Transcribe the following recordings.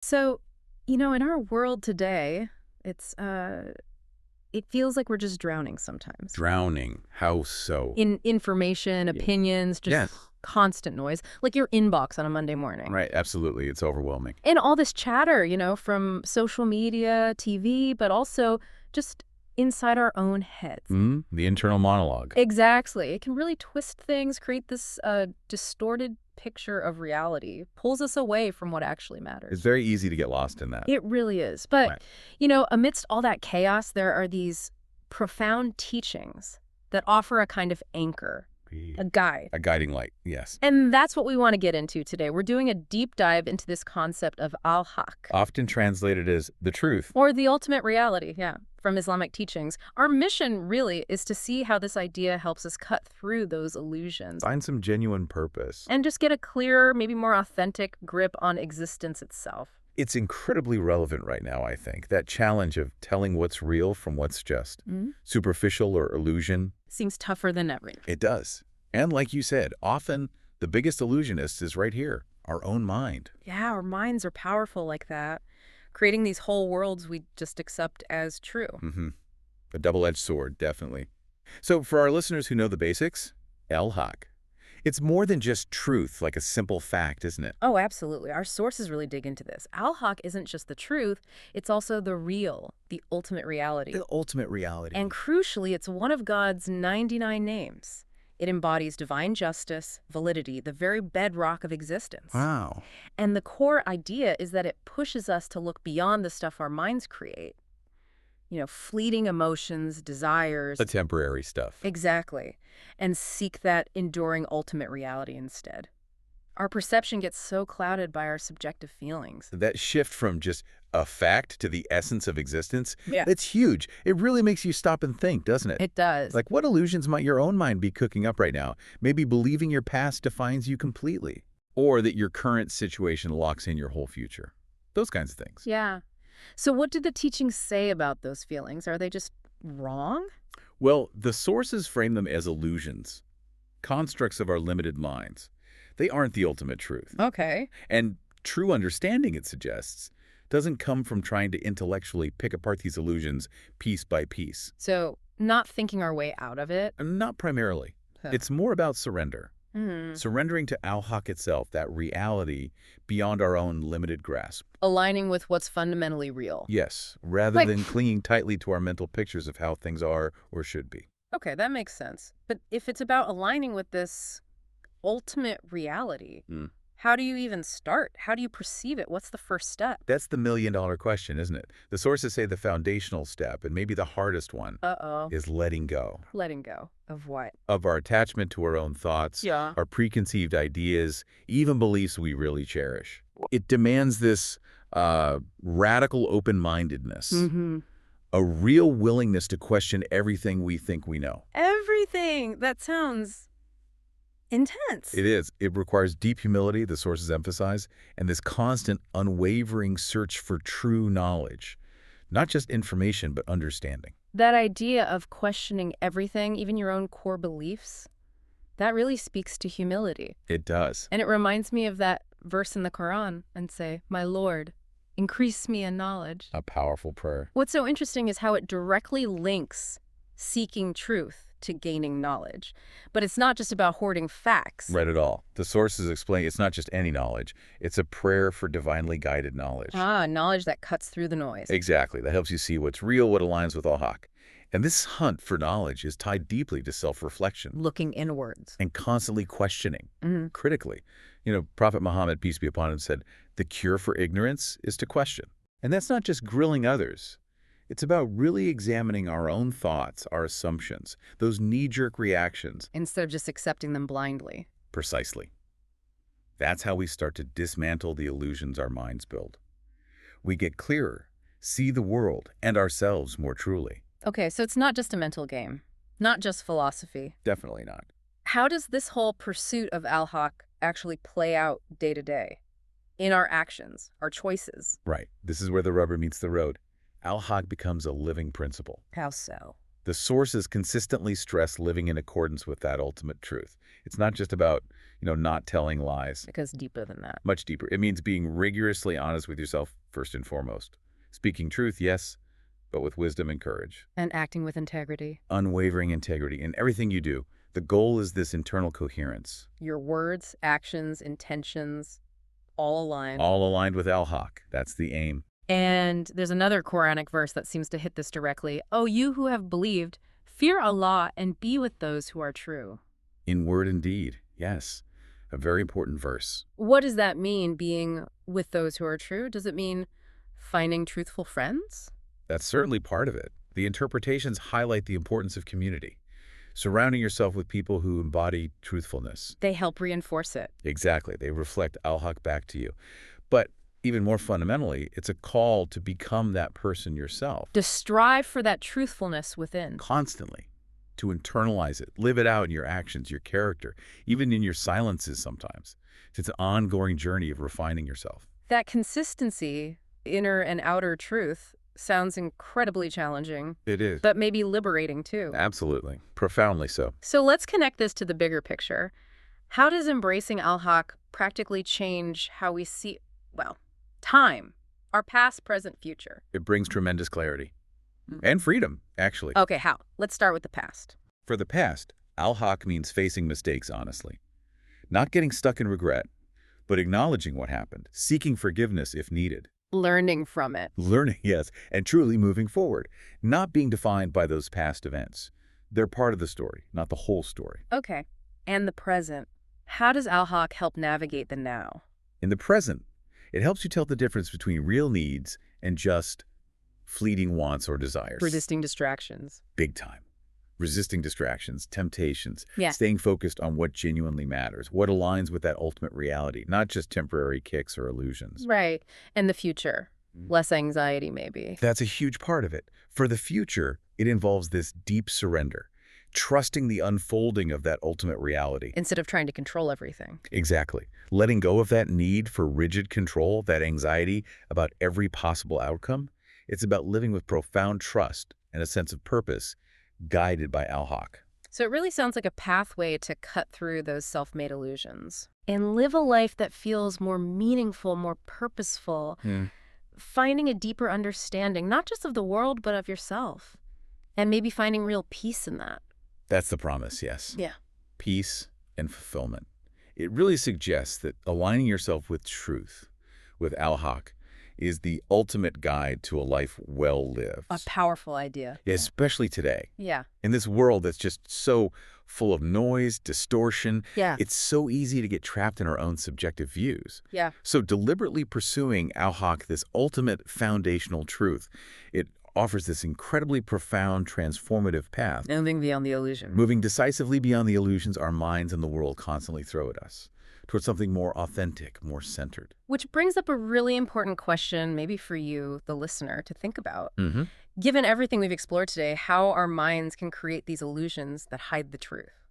So, in our world today, it's it feels like we're just drowning sometimes Drowning. How so? in information, opinions, just Yes. constant noise, like your inbox on a Monday morning. Right. Absolutely. It's overwhelming. And all this chatter, from social media, TV, but also just inside our own heads. The internal monologue. Exactly. It can really twist things, create this distorted picture of reality, pulls us away from what actually It's matters. very easy to get lost in that. It really is. But, Right. amidst all that chaos, there are these profound teachings that offer a kind of anchor, a guide. A guiding light. Yes. And that's what we want to get into today. We're doing a deep dive into this concept of Al-Haqq, Often translated as the truth. or the ultimate reality, yeah, from Islamic teachings. Our mission really is to see how this idea helps us cut through those illusions Find some genuine purpose. and just get a clearer, maybe more authentic grip on existence itself. It's incredibly relevant right now, I think. That challenge of telling what's real from what's just superficial or illusion. Seems tougher than ever. It does. And like you said, often the biggest illusionist is right here, our own mind. Yeah, our minds are powerful like that, creating these whole worlds we just accept as true. A double-edged sword, definitely. So for our listeners who know the basics, Al-Haqq. It's more than just truth, like a simple fact, isn't it? Oh, absolutely. Our sources really dig into this. Al-Haqq isn't just the truth, it's also the real, the ultimate reality. The ultimate reality. And crucially, it's one of God's 99 names. It embodies divine justice, validity, the very bedrock of existence. Wow. And the core idea is that it pushes us to look beyond the stuff our minds create. Fleeting emotions, desires. The temporary stuff. Exactly. And seek that enduring ultimate reality instead. Our perception gets so clouded by our subjective feelings. That shift from just a fact to the essence of existence, Yeah. it's huge. It really makes you stop and think, doesn't it? It does. Like, what illusions might your own mind be cooking up right now? Maybe believing your past defines you completely, or that your current situation locks in your whole future. Those kinds of things. Yeah. So what did the teachings say about those feelings? Are they just wrong? Well, the sources frame them as illusions, constructs of our limited minds. They aren't the ultimate truth. Okay. And true understanding, it suggests, doesn't come from trying to intellectually pick apart these illusions piece by piece. So not thinking our way out of it? And not primarily. Huh. It's more about surrender. Surrendering to Al-Haqq itself, that reality beyond our own limited grasp. Aligning with what's fundamentally real. Yes, rather Like- than clinging tightly to our mental pictures of how things are or should be. Okay, that makes sense. But if it's about aligning with this ultimate reality, how do you even start? How do you perceive it? What's the first step? That's the million-dollar question, isn't it? The sources say the foundational step, and maybe the hardest one, Uh-oh. is letting go Letting go of what? of our attachment to our own thoughts, Yeah. our preconceived ideas, even beliefs we really cherish. It demands this radical open-mindedness, a real willingness to question everything we think we know. Everything. That sounds intense. It is. It requires deep humility, the sources emphasize, and this constant, unwavering search for true knowledge. Not just information, but understanding. That idea of questioning everything, even your own core beliefs, that really speaks to humility. It does. And it reminds me of that verse in the Quran and say, "My Lord, increase me in knowledge." A powerful prayer. What's so interesting is how it directly links seeking truth to gaining knowledge. But it's not just about hoarding facts. Right at all. The sources explain it's not just any knowledge. It's a prayer for divinely guided knowledge. Knowledge that cuts through the noise. Exactly. That helps you see what's real, what aligns with Al-Haqq. And this hunt for knowledge is tied deeply to self-reflection Looking inwards. and constantly questioning, critically. Prophet Muhammad, peace be upon him, said, the cure for ignorance is to question. And that's not just grilling others. It's about really examining our own thoughts, our assumptions, those knee-jerk reactions. Instead of just accepting them blindly. Precisely. That's how we start to dismantle the illusions our minds build. We get clearer, see the world and ourselves more truly. Okay, so it's not just a mental game. Not just philosophy. Definitely not. How does this whole pursuit of Al-Haqq actually play out day to day? In our actions, our choices? Right. This is where the rubber meets the road. Al-Haqq becomes a living principle. How so? The sources consistently stress living in accordance with that ultimate truth. It's not just about, not telling lies. It goes deeper than that. Much deeper. It means being rigorously honest with yourself first and foremost. Speaking truth, yes, but with wisdom and courage. And acting with integrity. Unwavering integrity in everything you do. The goal is this internal coherence. Your words, actions, intentions, all aligned. All aligned with Al-Haqq. That's the aim. And there's another Quranic verse that seems to hit this directly. "O you who have believed, fear Allah and be with those who are true." In word and deed, yes. A very important verse. What does that mean, being with those who are true? Does it mean finding truthful friends? That's certainly part of it. The interpretations highlight the importance of community. Surrounding yourself with people who embody truthfulness. They help reinforce it. Exactly. They reflect Al-Haqq back to you. But even more fundamentally, it's a call to become that person yourself. To strive for that truthfulness within. Constantly. To internalize it. Live it out in your actions, your character, even in your silences sometimes. It's an ongoing journey of refining yourself. That consistency, inner and outer truth, sounds incredibly challenging. It is. But maybe liberating too. Absolutely. Profoundly so. So let's connect this to the bigger picture. How does embracing Al-Haqq practically change how we see, time, our past, present, future? It brings tremendous clarity. And freedom, actually. Okay, how? Let's start with the past. For the past, Al-Haqq means facing mistakes honestly. Not getting stuck in regret, but acknowledging what happened, seeking forgiveness if needed. Learning from it. Learning, yes, and truly moving forward, not being defined by those past events. They're part of the story, not the whole story. Okay. And the present. How does Al-Haqq help navigate the now? In the present, it helps you tell the difference between real needs and just fleeting wants or desires. Resisting distractions. Big time. Resisting distractions, temptations, Yeah. staying focused on what genuinely matters, what aligns with that ultimate reality, not just temporary kicks or illusions. Right. And the future. Less anxiety, maybe. That's a huge part of it. For the future, it involves this deep surrender, trusting the unfolding of that ultimate reality. Instead of trying to control everything. Exactly. Letting go of that need for rigid control, that anxiety about every possible outcome. It's about living with profound trust and a sense of purpose, guided by Al-Haqq. So it really sounds like a pathway to cut through those self-made illusions and live a life that feels more meaningful, more purposeful, finding a deeper understanding, not just of the world, but of yourself, and maybe finding real peace in that. That's the promise, yes. Yeah. Peace and fulfillment. It really suggests that aligning yourself with truth, with Al-Haqq, is the ultimate guide to a life well lived. A powerful idea. Especially today. Yeah. In this world that's just so full of noise, distortion, Yeah. it's so easy to get trapped in our own subjective views. Yeah. So deliberately pursuing Al-Haqq, this ultimate foundational truth, it offers this incredibly profound, transformative path. Moving beyond the illusion. Moving decisively beyond the illusions our minds and the world constantly throw at us, towards something more authentic, more centered. Which brings up a really important question, maybe for you, the listener, to think about. Mm-hmm. Given everything we've explored today, how our minds can create these illusions that hide the truth.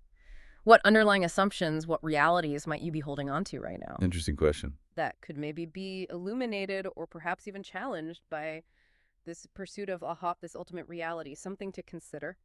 What underlying assumptions, what realities might you be holding on to right now? Interesting question. That could maybe be illuminated or perhaps even challenged by this pursuit of Al-Haqq, this ultimate reality, something to consider.